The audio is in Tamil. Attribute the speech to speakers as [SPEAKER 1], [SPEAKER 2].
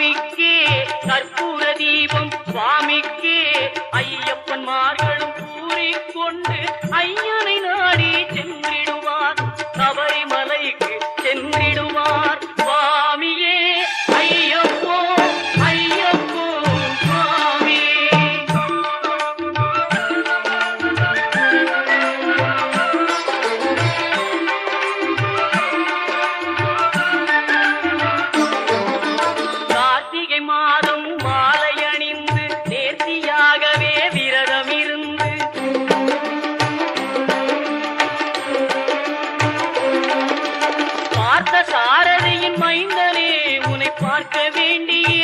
[SPEAKER 1] சாமிக்கே கற்பூர தீபம் சுவாமிக்கே ஐயப்பன்மார்களும் கூறிக்கொண்டு ஐயனை நாடி சென்றிடுவார் சபரிமலைக்கு சென்றிடுவார் சுவாமியே ஐயப்போ ஐயப்போ சுவாமியே. கார்த்திகை மாதம் மாலை அணிந்து நேர்த்தியாகவே விரதம் இருந்து பார்த்த சாரதியின் மைந்தனே உன்னை பார்க்க வேண்டிய